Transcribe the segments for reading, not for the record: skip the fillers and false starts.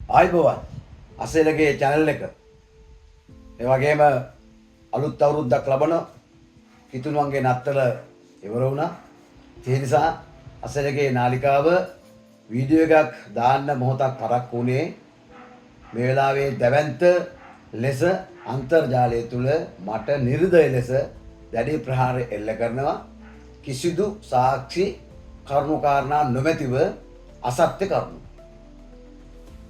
ආයිබෝවන් අසේලගේ channel එක. ඒ වගේම අලුත් අවුරුද්දක් ලබන කිතුණුවන්ගේ නත්තල ඉවර වුණා. ඒ නිසා අසේලගේ නාලිකාව වීඩියෝ එකක් දාන්න මොහොතක් පරක් වුණේ මේ වෙලාවේ දැවැන්ත ලෙස අන්තර්ජාලය තුල මට නිර්දය ලෙස දැඩි ප්‍රහාර එල්ල කරනවා. කිසිදු සාක්ෂි කරුණු කාරණා නොමැතිව අසත්‍ය කරුණු.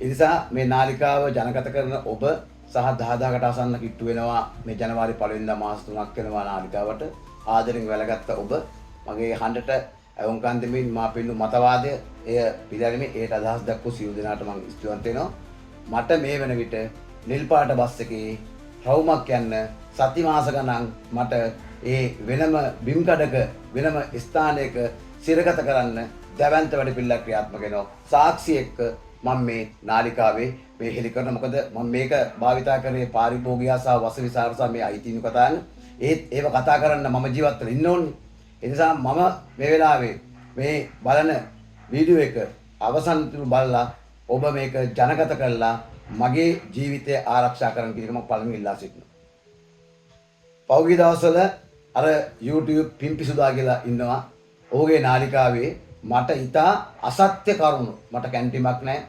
ඒ නිසා මේ නාලිකාව ජනගත කරන ඔබ සහ 10000කට ආසන්න කිට්ටු වෙනවා මේ ජනවාරි 1 වෙනිදා මාස 3ක් වෙනවා නාලිකාවට ආදරෙන් වැළගත්ත ඔබ මගේ හඬට අවුම්කන් දෙමින් මා පින්නු මතවාදය එය පිළිගැනීමේ ඒට අදහස් දක්වපු සියලු දෙනාට මම ස්තුතිවන්ත වෙනවා. මට මේ වෙන විට නිල් පාට බස් එකේ රවුමක් යන්න සති මාස ගණන් මට ඒ වෙනම බිම් කඩක වෙනම ස්ථානයක සිරගත කරන්න දැවැන්ත වැඩ පිළිවෙලක් ක්‍රියාත්මක වෙනවා. සාක්ෂි එක්ක මම මේ නාලිකාවේ මේ හෙලි කරන මොකද මම මේක භාවිතා කරේ පාරිභෝගිකයා සහ වස විසරස මේ අයිතිනු කතාන ඒත් ඒව කතා කරන්න මම ජීවත් වෙලා ඉන්න ඕනේ. ඒ නිසා මම මේ වෙලාවේ මේ බලන වීඩියෝ එක අවසන් තුරු බලලා ඔබ මේක ජනගත කරලා මගේ ජීවිතය ආරක්ෂා කරන්න කියන එක මම පළමුවෙන් ඉල්ලා සිටිනවා. පෞගී දවස්වල අර YouTube පිම්පිසුදා කියලා ඉන්නවා. ඔහුගේ නාලිකාවේ මට ඉතා අසත්‍ය කරුණු මට කැන්ටිමක් නැහැ.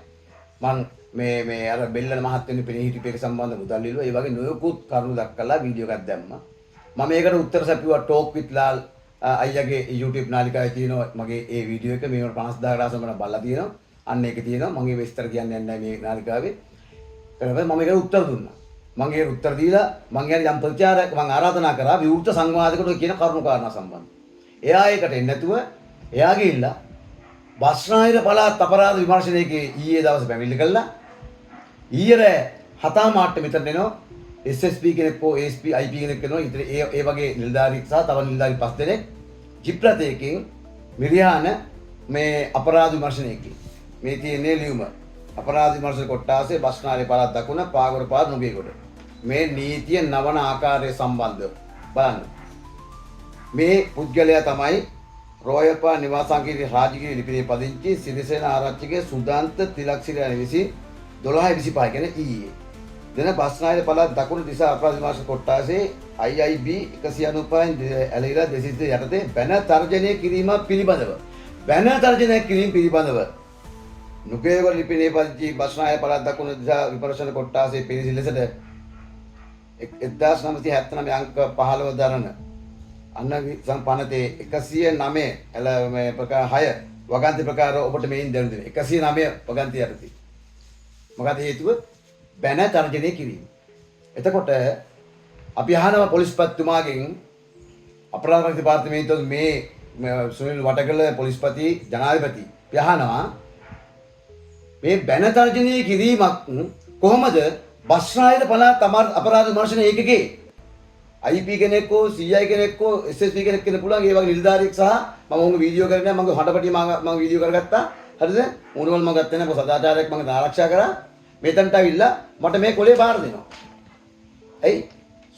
මං මේ අර බෙල්ලන මහත්වෙනි පෙනී හිටිපේක සම්බන්ධ මුදල් ඉල්ලුවා. ඒ වගේ නොයෙකුත් කරුණු දක්වලා වීඩියෝ එකක් දැම්මා. මම ඒකට උත්තර සැපුවා ටෝක් විත් ලාල් අයියාගේ YouTube නාලිකාවේ තියෙනවා මගේ ඒ වීඩියෝ එක මේවට 50000කට ආසන්න බලලා තියෙනවා. අන්න ඒක තියෙනවා. මම ඒ විස්තර කියන්නේ නැහැ මේ නාලිකාවේ. ඊට මම ඒකට උත්තර දුන්නා. මම ඒකට උත්තර දීලා මම යම් ප්‍රතිචාරයක් මම ආරාධනා කරා විවෘත සංවාදයකට කියන කරුණු කාරණා සම්බන්ධ. එයා ඒකට එන්නේ නැතුව එයා ගිහිල්ලා බස්නාහිර පළාත් අපරාධ විමර්ශනයේදී ඊයේ දවසේ පැමිණිලි කළා. ඊයේ 7 මාට්ට මෙතන එනවා SSP කෙනෙක් හෝ ASP IP කෙනෙක් එනවා. ඉතින් ඒ වගේ නිලධාරී සහ තව නිලධාරී 5 දෙනෙක් ජිප් රථයකින් මිරිහාන මේ අපරාධ විමර්ශනයේදී මේ තියෙන්නේ ලියුම අපරාධ විමර්ශන කොට්ටාසේ බස්නාහිර පළාත් දකුණ පාගොර පාර නුගේගොඩ මේ නීතිය නවන ආකාරය සම්බන්ධව බලන්න. මේ පුද්ගලයා තමයි රෝයපා නිවාසාංගික රාජකීය ලිපිනේ පදිංචි සිරිසේන ආරච්චිගේ සුදාන්ත තිලක්සිරි යන 12/25 කියන්නේ ඊයේ. දෙන බස්නාහිර පළාත් දකුණු දිසා අපරාධ විමර්ශන කොට්ටාසේ IIB 195 ඇලීලා 200 යටතේ බැන තර්ජනය කිරීම පිළිබඳව නුගේගොඩ ලිපිනේ පදිංචි බස්නාහිර පළාත් දකුණු දිසා විමර්ශන කොට්ටාසේ පිළිසි ලෙසට 1979 අංක 15 දරන අන්න සම්පන්නතේ 109 එල මේ ප්‍රකාර 6 වගන්ති ප්‍රකාර ඔබට මේන් දැනුම් දෙන 109 වගන්ති යටතේ මොකද හේතුව බැන තර්ජනය කිරීම. එතකොට අපි අහනවා පොලිස්පතිතුමාගෙන් අපරාධ දෙපාර්තමේන්තුවේ මේ සුනිල් වටකල පොලිස්පති ජනාධිපති අපි අහනවා මේ බැන තර්ජනය කිරීමක් කොහොමද බස්නාහිර පළාත් අපරාධ විමර්ශන ඒකකේ IP කෙනෙක් හෝ CI කෙනෙක් හෝ SSP කෙනෙක් වෙන්න පුළුවන්. ඒ වගේ නිලධාරියෙක් සහ මම උන්ගේ වීඩියෝ කරන්නේ මගේ හඬපටිය මම වීඩියෝ කරගත්තා. හරිද? උණුවල් මම ගත්තේ නැහැ. සදාචාරයක් මම ආරක්ෂා කරා. මෙතනට අවිල්ලා මට මේ කොලේ බාර දෙනවා. ඇයි?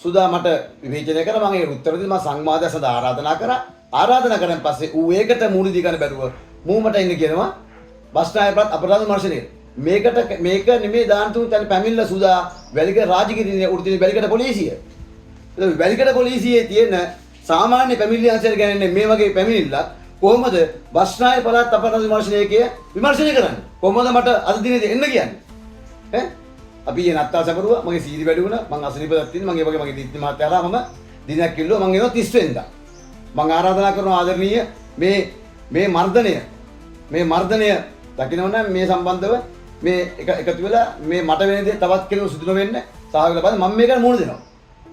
සුදා මට විවේචනය කරා. මම ඒකට උත්තර දෙන්න මම සංවාදය සඳහා ආරාධනා කරා. ආරාධනා කරන් පස්සේ ඌ ඒකට මූණ දී ගන්න බැරුව මූමට ඉන්න කියනවා බස්නාහිර පළාත් අපරාධ විමර්ශනයේ. මේක නෙමේ දාන්න තුන් තැන පැමිණිලා සුදා වැලිකඩ රාජගිරියේ උඩින් වැලිකඩ පොලිසිය. වැලිකඩ පොලිසියේ තියෙන සාමාන්‍ය පැමිණිලි අංශයට ගන්නේ මේ වගේ පැමිණිල්ලක් කොහොමද බස්නාහිර පළාත් අපරාධ විමර්ශනයේ විමර්ශනය කරන්නේ? කොහොමද මට අද දිනේ එන්න කියන්නේ? ඈ අපි ඊයේ නත්තා සපරුවා මගේ සීරි වැඩි වුණා මං අසනීපයක් තියෙන මගේ වගේ මගේ දිත්ති මහත්තයාලා මම දිනක් කිල්ලුවා මං එනවා 30 වෙනිදා මං ආරාධනා කරනවා ආදරණීය මේ මර්ධනය දකින්නවනම් මේ සම්බන්ධව මේ එකතු වෙලා මේ මට වෙන දේ තවත් කෙනෙකු සිදු නොවෙන්න සහාය කරලා මම මේකට මුහුණ දෙනවා.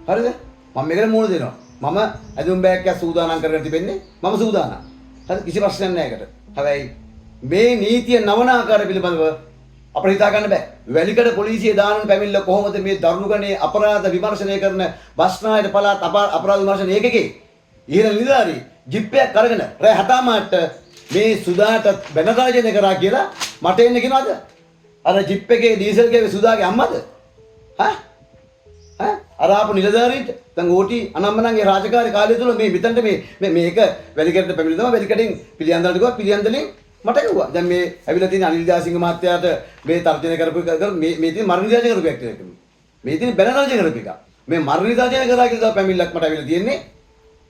හරිද? මම මේකට මුහුණ දෙනවා. මම ඇඳුම් බෑග් එකක් සූදානම් කරගෙන තිබෙන්නේ. මම සූදානම්. හරි කිසි ප්‍රශ්නයක් නැහැ ඒකට. හැබැයි මේ නීතිය නවන ආකාරය පිළිබඳව අපිට හිතා ගන්න බෑ. වැලිකඩ පොලිසිය දාන පැමිණිල්ල කොහොමද මේ දරුණු ගණයේ අපරාධ විමර්ශනය කරන බස්නාහිර පළාත් අපරාධ විමර්ශන ඒකකේ ඉහළ නිලධාරී ජිප් එකක් අරගෙන රෑ 7 මාට මේ සුදාට බැනරාජනය කරා කියලා මට එන්න කියනවාද? අර ජිප් එකේ ඩීසල් ගේ සුදාගේ අම්මද? අර ආපු නිලධාරීන්ට දැන් ඕටි අනම්මනන්ගේ රාජකාරී කාලය තුල මේ මෙතනට මේක වැලිකඩට පැමිණිලා තමයි වැලිකඩෙන් පිළියන්දලට ගියා පිළියන්දලෙන් මට කිව්වා. දැන් මේ ඇවිල්ලා තියෙන අනිල් දාසිංහ මහත්තයාට මේ තර්ජනය කරපු මේ තියෙන මරණ විදර්ශන කරපු එකක් කියලා. මේ තියෙන බැන තර්ජනය කරපු එක. මේ මරණ විදර්ශන කරා කියලා පැමිණිල්ලක් මට ඇවිල්ලා තියෙන්නේ.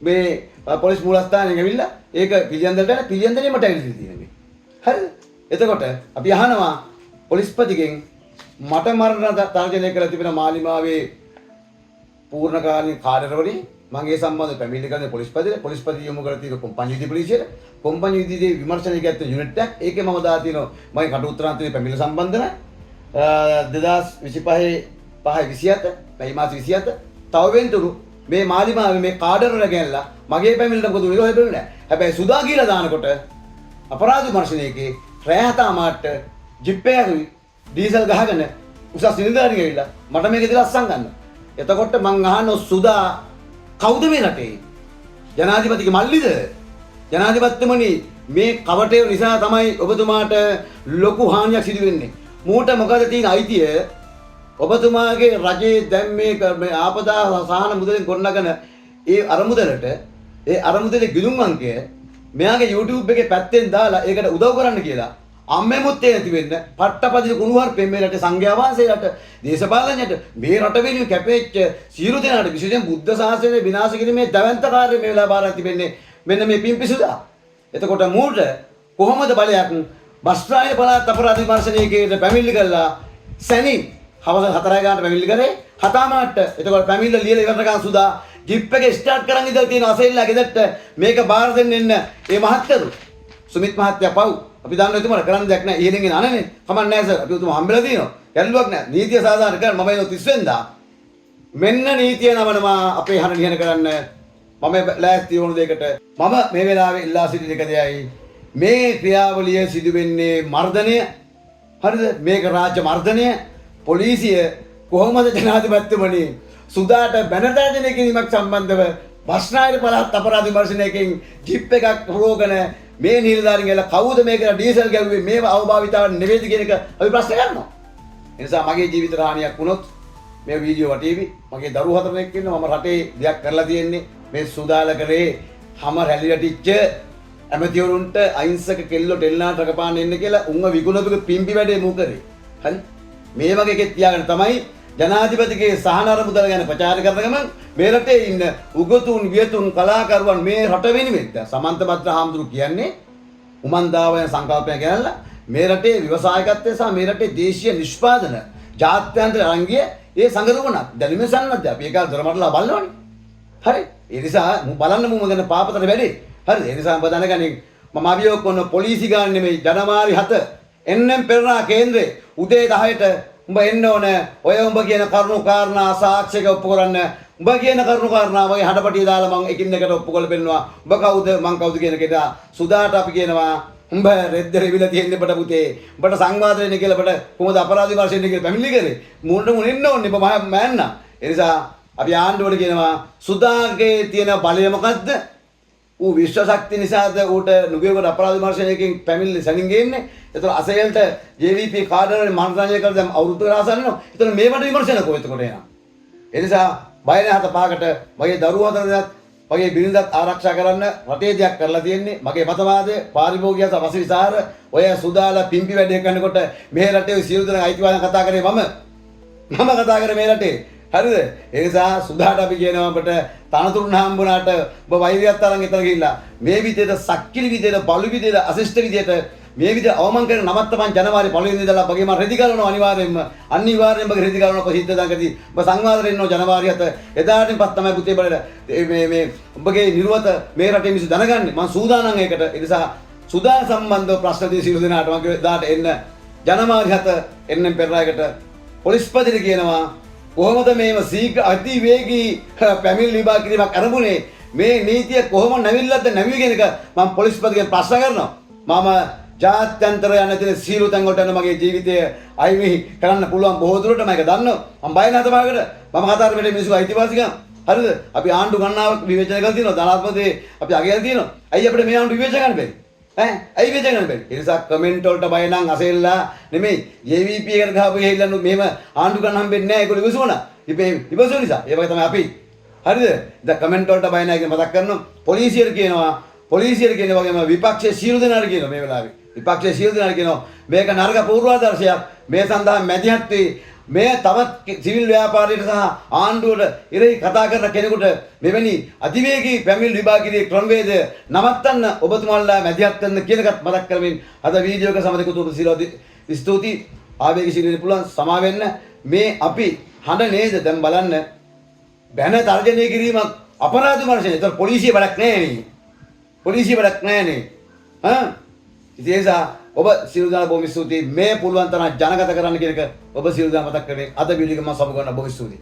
මේ පොලිස් මූලස්ථානයෙන් ඇවිල්ලා ඒක පිළියන්දලට පිළියන්දලේ මට ඇවිල්ලා තියෙන්නේ. හරිද? එතකොට අපි අහනවා පොලිස්පතිගෙන් මට මරණ තර්ජනය කරලා තිබෙන මාලිමාවේ පූර්ණකාලීන කාර්යවලින් මගේ සම්බන්ධ පැමිණිලි කරන පොලිස්පති යොමු කරලා තියෙන කොම්පැනි විදුලි පොලිසියට කොම්පැනි විදුලි විමර්ශනය කරත් යුනිට් එකක් ඒකේ මම දාලා තියෙනවා මගේ කට උත්තರಾಂತයේ පැමිණිලි සම්බන්ධන 2025 27 මේ මාස 27 තව වෙනතුරු මේ මාලිමාවේ මේ කාඩර් වල ගෙනලා මගේ පැමිණිලට මොකද උනේ හොයන්නේ නැහැ. හැබැයි සුදා කියලා දානකොට අපරාධ විමර්ශනයේදී රැහතා මාට ජිප් එකේ ඩීසල් ගහගෙන උසස් නිලධාරියෙක් ඇවිල්ලා මට මේක ඉතින් අස්සන් ගන්න. එතකොට මං අහන සුදා කවුද මේ රටේ? ජනාධිපතිගේ මල්ලිද? ජනාධිපතිතුමනි මේ කවටේ නිසා තමයි ඔබතුමාට ලොකු හානියක් සිදු වෙන්නේ. මූට මොකද තියෙන අයිතිය? ඔබතුමාගේ රජයේ දැන් මේ ආපදා සහන මුදලින් ගොඩනගන ඒ අරමුදලේ ගිලුම් අංකය මෙයාගේ YouTube එකේ පැත්තෙන් දාලා ඒකට උදව් කරන්න කියලා අම්මෙමුත් නැති වෙන්න පට්ටපදින කුණුහරුපෙන් මේ රටේ සංඝයා වහන්සේලාට දේශපාලනයට මේ රට වෙනුවෙන් කැපෙච්ච සියලු දෙනාට විශේෂයෙන් බුද්ධ ශාසනය විනාශ කිරීමේ දැවැන්ත කාර්යය මේ වෙලාව බාරක් තිබෙන්නේ මෙන්න මේ පිම්පිසුදා. එතකොට මූට කොහොමද බලයක් බස්රාය පළාත් අපරාධ විමර්ශනයේකට පැමිණිලි කළා සැනින් හවස 4 ගානට පැමිණිලි කරේ හතාමාට. එතකොට පැමිණිලි ලියලා ඉවර කරගන්න සුදා ජිප් එක ස්ටාර්ට් කරන් ඉඳලා තියෙන අසෙල්ලා ගෙදරට මේක බාර දෙන්න එන්න ඒ මහත්තයරු සුමිත් මහත්තයා පව් අපි දන්නවා එතුමාට කරන්න දෙයක් නැහැ. ඉහෙලින් එන අනනේ. කමක් නැහැ සර්. අපි උතුම හම්බෙලා තියෙනවා. ගැල්ලුවක් නැහැ. නීතිය සාධාරණ කරන්න මම එන 30 වෙනිදා මෙන්න නීතිය නමනවා අපේ හන නිහන කරන්න මම ලෑස්ති වුණු දෙයකට මම මේ වෙලාවේ ඉල්ලා සිටින එක දෙයයි මේ ක්‍රියාවලිය සිදු වෙන්නේ මර්ධනය. හරිද? මේක රාජ්‍ය මර්ධනය. පොලිසිය කොහොමද ජනාධිපතිතුමනි සුදාට බැනතර්ජනය කිරීමක් සම්බන්ධව බස්නාහිර පළාත් අපරාධ විමර්ශනයකින් ජිප් එකක් රෝගන මේ නිලධාරීන් ගල කවුද මේකට ඩීසල් ගැව්වේ මේව අවභාවිතාවක් නෙවෙයිද කියන එක අපි ප්‍රශ්න කරනවා. ඒ නිසා මගේ ජීවිත හානියක් වුණොත් මේ වීඩියෝ වටේවි. මගේ දරුවෝ 4 දෙනෙක් ඉන්නවා. මම රටේ දෙයක් කරලා තියෙන්නේ. මේ සුදාල කරේ හැම රැලි වැටිච්ච ඇමතිවරුන්ට අහිංසක කෙල්ලෝ ටෙල්නාට රකපාන්න එන්න කියලා උන්ව විගුණතුක පිම්පි වැඩේ මු කරේ. හරි? මේ වගේ එකක් තියාගෙන තමයි ජනාධිපතිගේ සහන අරමුදල ගැන ප්‍රචාර කරන ගමන් මේ රටේ ඉන්න උගතුන් වියතුන් කලාකරුවන් මේ රට වෙනුවෙන් සමන්ත භද්‍ර හාමුදුරු කියන්නේ උමන්දාවය සංකල්පය ගැනලා මේ රටේ ව්‍යවසායකත්වය සහ මේ රටේ දේශීය නිෂ්පාදන ජාත්‍යන්තර අංගය ඒ සංගරුණක් දැනුමේ සන්නද්ධ අපි ඒක දොරමඩලා බලනවනේ. හරි? ඒ නිසා බලන්න මුම ගැන පාපතර වැඩි. හරිද? ඒ නිසා ඔබ දැනගනින් මම අභියෝග කරන පොලිසි ගාන නෙමෙයි ජනවාරි 7 එන්එම් පෙරණා කේන්ද්‍රේ උදේ 10ට උඹ එන්න ඕන. ඔය උඹ කියන කරුණු කාරණා සාක්ෂියක ඔප්පු කරන්න. උඹ කියන කරුණු කාරණා වගේ හඩපටිය දාලා මං එකින් එකට ඔප්පු කරලා පෙන්නනවා. උඹ කවුද මං කවුද කියන කෙනා සුදාට අපි කියනවා උඹ රෙද්ද රෙවිලා තියෙන්නේ බඩ පුතේ. උඹට සංවාද වෙන්න කියලා බඩ කොහොමද අපරාධ විමර්ශනය කියලා පැමිණිලි කරේ. මූණට මුණ එන්න ඕනේ උඹ මෑන්න. ඒ නිසා අපි ආණ්ඩුවට කියනවා සුදාගේ තියෙන බලය මොකද්ද? ඌ විශ්ව ශක්තිය නිසාද ඌට නුගේකට අපරාධ විමර්ශනයකින් පැමිණිලි සැනින් ගේන්නේ. ඒතර අසේල්ට JVP කාඩරේ මන්ත්‍රණය කරලා දැන් අවුරුදු ගානක් යනවා. ඒතර මේවට විමර්ශන කොහෙද කොට එනවා. ඒ නිසා බය නැහැ 7 5කට මගේ දරුවෝ 4 දෙනෙක් මගේ බිරිඳත් ආරක්ෂා කරන්න රටේ දෙයක් කරලා තියෙන්නේ. මගේ මතවාදය පාරිභෝගික සවස විසර ඔය සුදාලා පිම්පි වැඩේ කරනකොට මේ රටේ සියලු දෙනා අයිතිවාසිකම් කතා කරේ මම කතා කරේ මේ රටේ. හරිද? ඒ නිසා සුදාට අපි කියනවා අපට තනතුරුන් හම්බුණාට ඔබ වෛරියත් අරන් එතන ගිහිල්ලා මේ විදිහට සක්කිලි විදිහට බලු විදිහට අසිෂ්ට විදිහට මේ විදිහට අවමන් කරන නමත් තමයි ජනවාරි 1 වෙනිදා ඉඳලා බගේ මම රෙදි කරනවා අනිවාර්යෙන්ම බගේ රෙදි කරනවා කොහොමද දඟදී ඔබ සංවාදයෙන් ඉන්නවා ජනවාරි 7 එදාටින් පස් තමයි පුතේ බලලා මේ ඔබගේ නිර්වත මේ රටේ මිනිස්සු දැනගන්නේ මම සූදානම් ඒකට. ඒ නිසා සුදා සම්බන්ධව ප්‍රශ්න දී සිළු දෙනාට මම එදාට එන්න ජනවාරි 7 එන්නම් පෙරායකට පොලිස්පතිට කියනවා කොහොමද මේව සීඝ්‍ර අතිවේගී පැමිණිලි විභාග කිරීමක් අරමුණේ මේ නීතිය කොහොම නැවිල්ලද නැවි කියන එක මම පොලිස්පතිගෙන් ප්‍රශ්න කරනවා. මම ජාත්‍යන්තර යන තියෙන සීල තැන් වලට යන මගේ ජීවිතය අයිමි කරන්න පුළුවන් බොහෝ දුරට මම ඒක දන්නවා. මම බය නැත භාගයට මම කතා කරන්නේ මිනිස්සු අයිතිවාසිකම්. හරිද? අපි ආණ්ඩු ගණනාවක් විවේචනය කරලා තියෙනවා. ධනාත්මකදී අපි අගයලා තියෙනවා. ඇයි අපිට මේ ආණ්ඩු විවේචනය කරන්න බැරි? ඇයි විවේචනය කරන්න බැරි? ඒ නිසා කමෙන්ට් වලට බය නම් අසෙල්ලා නෙමෙයි. JVP එකට ගහපු ගිහිල්ලා මෙහෙම ආණ්ඩු ගන්න හම්බෙන්නේ නැහැ. ඒගොල්ලෝ ඉවසුණා. ඉවසුව නිසා. ඒ වගේ තමයි අපි. හරිද? දැන් කමෙන්ට් වලට බය නැහැ කියලා මතක් කරනවා. පොලිසියට කියනවා. පොලිසියට කියන වගේම විපක්ෂයේ සියලු දෙනාට කියනවා මේ වෙලාවේ. විපක්ෂයේ සියලු දෙනා කියනවා මේක නරක පූර්වාදර්ශයක්. මේ සඳහා මැදිහත් වී මේ තවත් සිවිල් ව්‍යාපාරයට සහ ආණ්ඩුවට ඉරෙහි කතා කරන කෙනෙකුට මෙවැනි අතිවේගී පැමිණිලි විභාගීය ක්‍රමවේද නවත්තන්න ඔබතුමාලා මැදිහත් කරන කියන එකත් මතක් කරමින් අද වීඩියෝ එක සමතකතු ස්තුතියි. ආවේගශීලී පුළුවන් සමා වෙන්න. මේ අපි හඬ නේද දැන් බලන්න බැන තර්ජනය කිරීමක් අපරාධ විමර්ශනය. ඒතර පොලිසිය වැඩක් නැහැ නේ. පොලිසිය වැඩක් නැහැ නේ. ඉතින් ඒ නිසා ඔබ සියලු දෙනා බොහොම ස්තුතියි. මේ පුළුවන් තරම් ජනගත කරන්න කියන එක ඔබ සියලු දෙනා මතක් කරගන්න. අද වීඩියෝ එක මම සමු කරන බොහොම ස්තුතියි.